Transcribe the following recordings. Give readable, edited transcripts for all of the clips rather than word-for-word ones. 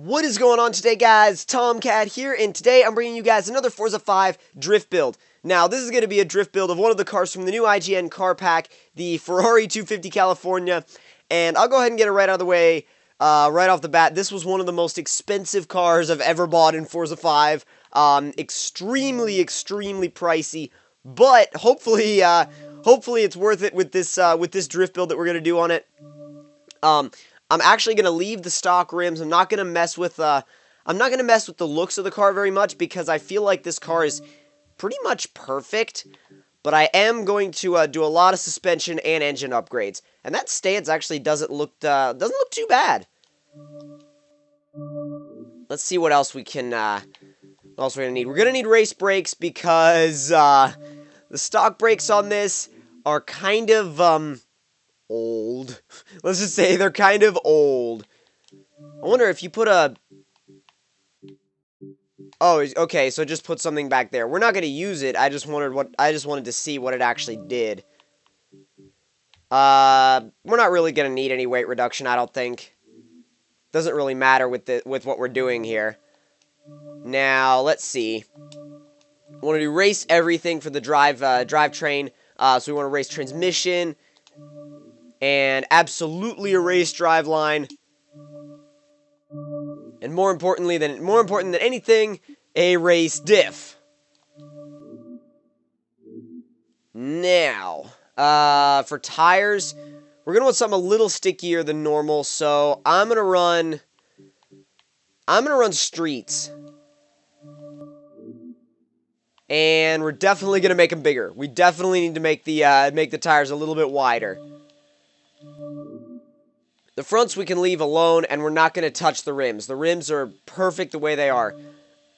What is going on today, guys? Tomcat here, and today I'm bringing you guys another Forza 5 drift build. Now, this is going to be a drift build of one of the cars from the new IGN car pack, the Ferrari 250 California, and I'll go ahead and get it right out of the way, right off the bat. This was one of the most expensive cars I've ever bought in Forza 5, extremely pricey, but hopefully it's worth it with this drift build that we're going to do on it. I'm actually going to leave the stock rims. I'm not going to mess with the looks of the car very much because I feel like this car is pretty much perfect, but I am going to do a lot of suspension and engine upgrades. And that stance actually doesn't look too bad. Let's see what else we can what else we're going to need. We're going to need race brakes because the stock brakes on this are kind of old. Let's just say they're kind of old. I wonder if you put a... Oh, okay, so just put something back there. We're not going to use it. I just wanted to see what it actually did. We're not really going to need any weight reduction, I don't think. Doesn't really matter with what we're doing here. Now, let's see. I want to do race everything for the drivetrain. So we want to race transmission, and absolutely a race driveline, and more important than anything, a race diff. Now, for tires, we're gonna want something a little stickier than normal, so I'm gonna run streets, and we're definitely gonna make them bigger. We definitely need to make the tires a little bit wider. The fronts we can leave alone, and we're not going to touch the rims. The rims are perfect the way they are.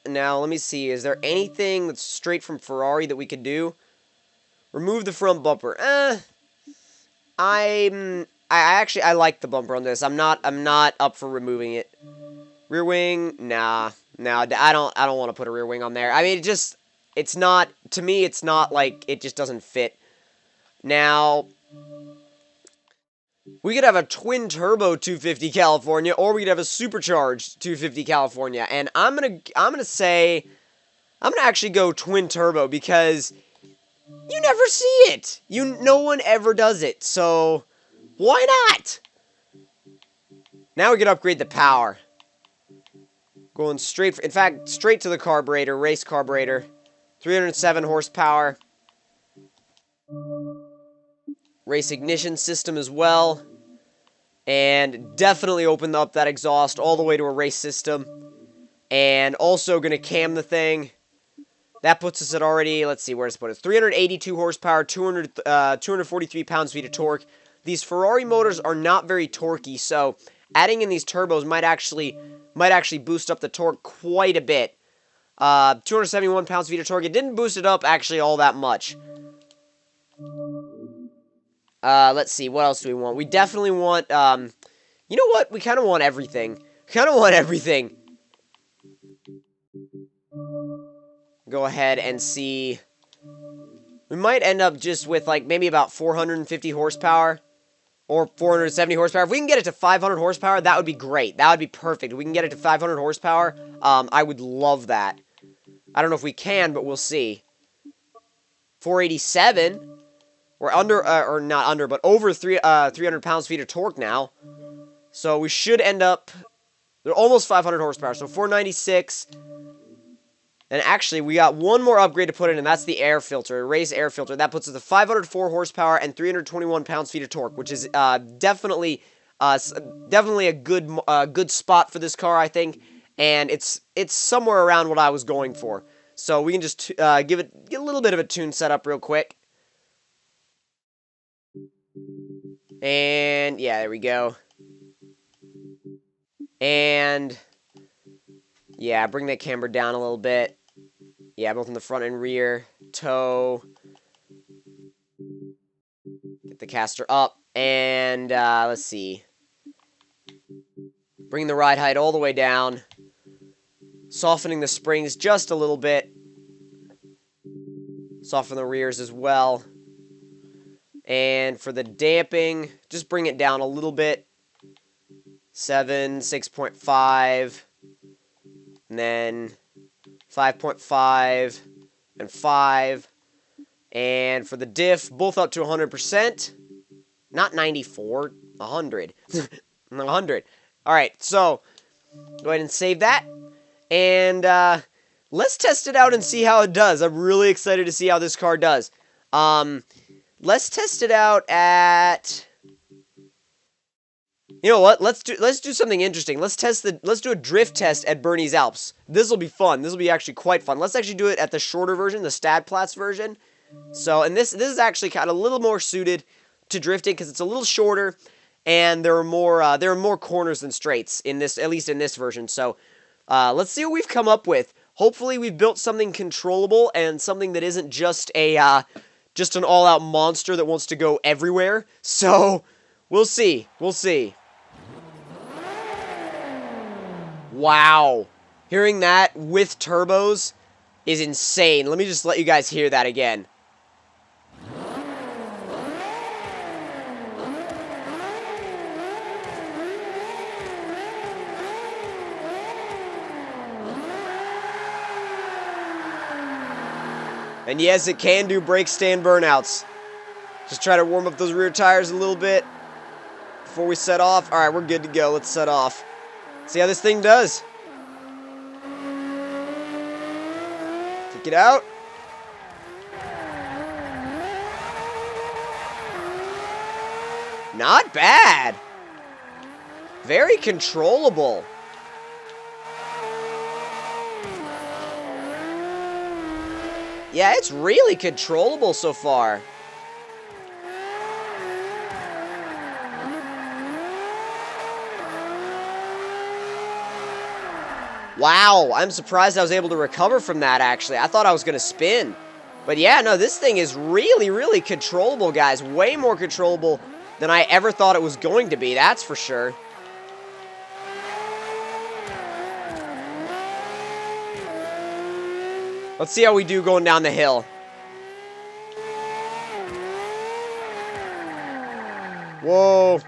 Now, let me see. Is there anything that's straight from Ferrari that we could do? Remove the front bumper. I like the bumper on this. I'm not up for removing it. Rear wing? Nah. I don't want to put a rear wing on there. I mean, it's not, to me, it's not like, it just doesn't fit. Now, we could have a twin-turbo 250 California, or we could have a supercharged 250 California, and I'm gonna actually go twin-turbo, because you never see it! No one ever does it, so why not? Now we can upgrade the power. Going straight to the carburetor, race carburetor. 307 horsepower. Race ignition system as well, and definitely open up that exhaust all the way to a race system, and also going to cam the thing. That puts us at already, let's see, where does it put us? 382 horsepower, 243 pounds-feet of torque. These Ferrari motors are not very torquey, so adding in these turbos might actually boost up the torque quite a bit. 271 pounds-feet of torque. It didn't boost it up actually all that much. Let's see, what else do we want? We definitely want, you know what? We kind of want everything. Go ahead and see. We might end up just with, like, maybe about 450 horsepower. Or 470 horsepower. If we can get it to 500 horsepower, that would be great. That would be perfect. If we can get it to 500 horsepower, I would love that. I don't know if we can, but we'll see. 487. We're under, or not under, but over 300 pounds-feet of torque now. So we should end up, they're almost 500 horsepower, so 496. And actually, we got one more upgrade to put in, and that's the air filter, race air filter. That puts us at 504 horsepower and 321 pounds-feet of torque, which is definitely a good spot for this car, I think. And it's somewhere around what I was going for. So we can just get a little bit of a tune set up real quick. And, yeah, there we go. And, yeah, bring that camber down a little bit. Yeah, both in the front and rear. Toe. Get the caster up. And, let's see. Bring the ride height all the way down. Softening the springs just a little bit. Soften the rears as well. And for the damping, just bring it down a little bit. 7, 6.5. And then 5.5 and 5. And for the diff, both up to 100%. Not 94, 100. 100. Alright, so go ahead and save that. And let's test it out and see how it does. I'm really excited to see how this car does. Let's test it out at... You know what? Let's do something interesting. Let's do a drift test at Bernese Alps. This will be fun. This will be actually quite fun. Let's actually do it at the shorter version, the Stadplatz version. So, and this is actually kind of a little more suited to drifting because it's a little shorter, and there are more corners than straights in this, at least in this version. So, let's see what we've come up with. Hopefully, we've built something controllable and something that isn't just just an all-out monster that wants to go everywhere. So, we'll see. We'll see. Wow. Hearing that with turbos is insane. Let me just let you guys hear that again. And yes, it can do brake stand burnouts. Just try to warm up those rear tires a little bit before we set off. Alright, we're good to go. Let's set off. See how this thing does. Take it out. Not bad. Very controllable. Yeah, it's really controllable so far. Wow, I'm surprised I was able to recover from that, actually. I thought I was going to spin. But yeah, no, this thing is really, really controllable, guys. Way more controllable than I ever thought it was going to be, that's for sure. Let's see how we do going down the hill. Whoa.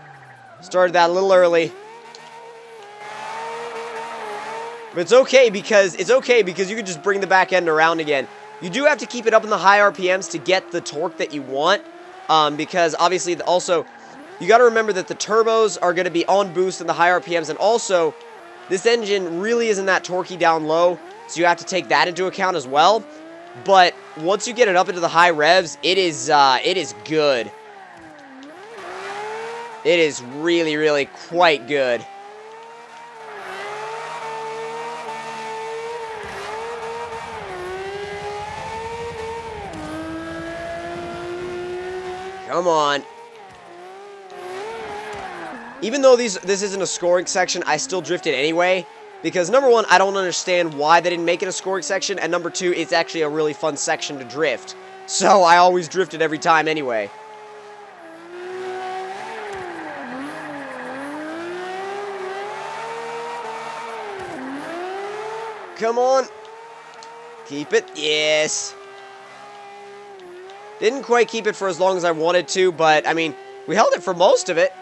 Started that a little early. But it's okay because you can just bring the back end around again. You do have to keep it up in the high RPMs to get the torque that you want. Because obviously also you got to remember that the turbos are going to be on boost in the high RPMs, and also this engine really isn't that torquey down low, so you have to take that into account as well. But once you get it up into the high revs, it is good. It is really, really quite good. Come on. Even though this isn't a scoring section, I still drifted anyway. Because number one, I don't understand why they didn't make it a scoring section. And number two, it's actually a really fun section to drift. So I always drifted every time anyway. Come on. Keep it. Yes. Didn't quite keep it for as long as I wanted to, but, I mean, we held it for most of it.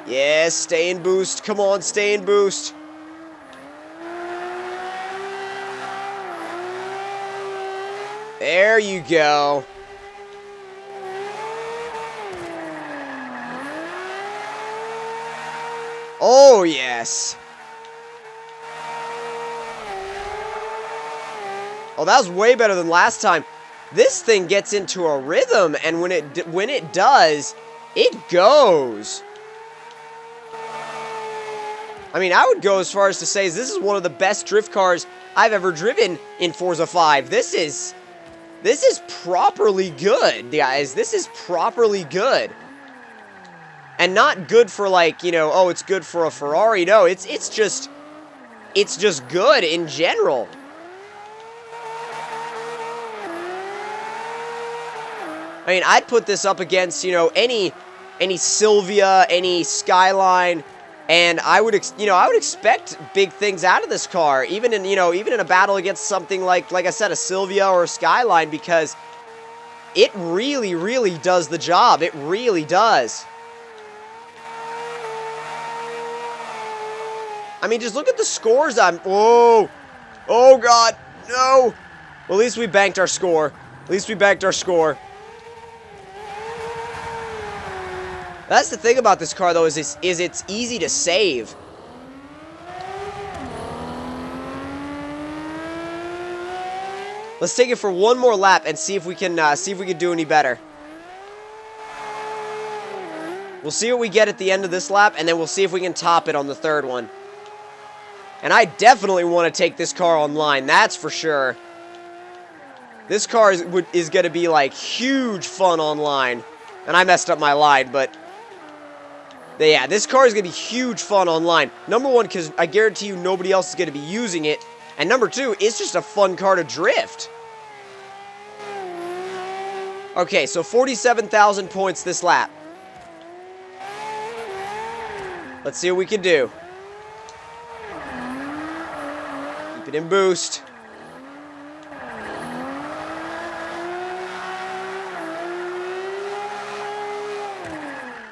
Yes, stay in boost. Come on, stay in boost. There you go. Oh, yes. Oh, that was way better than last time. This thing gets into a rhythm, and when it does, it goes. I mean, I would go as far as to say this is one of the best drift cars I've ever driven in Forza 5. This is properly good, guys. This is properly good. And not good for, like, you know, oh, it's good for a Ferrari. No, it's just good in general. I mean, I'd put this up against, you know, any Silvia, any Skyline, and I would expect big things out of this car, even in a battle against something like I said, a Silvia or a Skyline, because it really, really does the job. It really does. I mean, just look at the scores I'm... Whoa! Oh, God! No! Well, at least we banked our score. At least we banked our score. That's the thing about this car, though, is it's easy to save. Let's take it for one more lap and see if we can do any better. We'll see what we get at the end of this lap, and then we'll see if we can top it on the third one. And I definitely want to take this car online, that's for sure. This car is going to be, like, huge fun online. And I messed up my line, but... yeah, this car is going to be huge fun online. Number one, because I guarantee you nobody else is going to be using it. And number two, it's just a fun car to drift. Okay, so 47,000 points this lap. Let's see what we can do. Keep it in boost.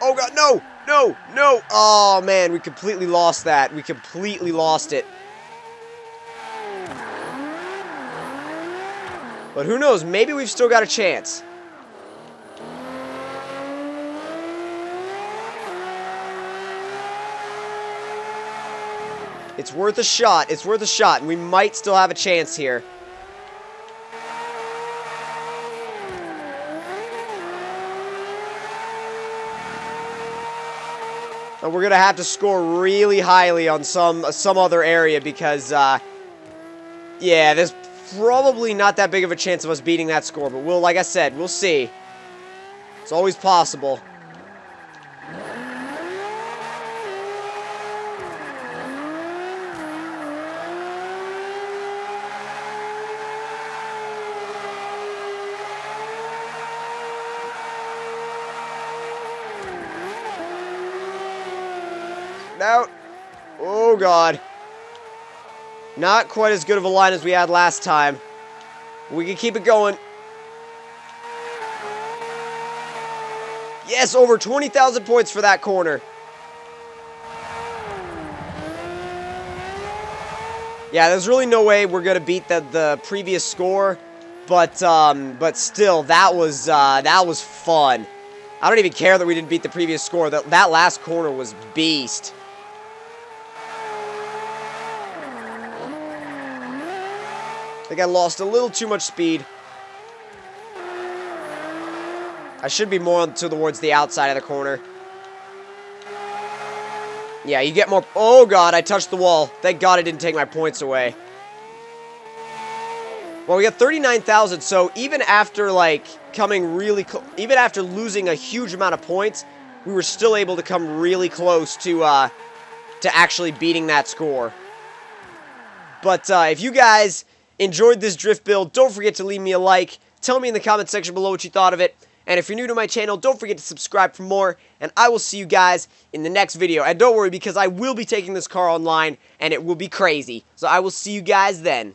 Oh, God, no! No! No! Oh, man, we completely lost that. We completely lost it. But who knows? Maybe we've still got a chance. It's worth a shot. It's worth a shot, and we might still have a chance here. And we're going to have to score really highly on some other area because, yeah, there's probably not that big of a chance of us beating that score. But we'll, like I said, we'll see. It's always possible. Out. Oh, God. Not quite as good of a line as we had last time. We can keep it going. Yes, over 20,000 points for that corner. Yeah, there's really no way we're going to beat the previous score. But still, that was fun. I don't even care that we didn't beat the previous score. That last corner was beast. I think I lost a little too much speed. I should be more towards the outside of the corner. Yeah, you get more... Oh, God, I touched the wall. Thank God I didn't take my points away. Well, we got 39,000, so even after, like, coming really... even after losing a huge amount of points, we were still able to come really close to actually beating that score. But if you guys enjoyed this drift build, don't forget to leave me a like. Tell me in the comment section below what you thought of it. And if you're new to my channel, don't forget to subscribe for more. And I will see you guys in the next video. And don't worry, because I will be taking this car online, and it will be crazy. So I will see you guys then.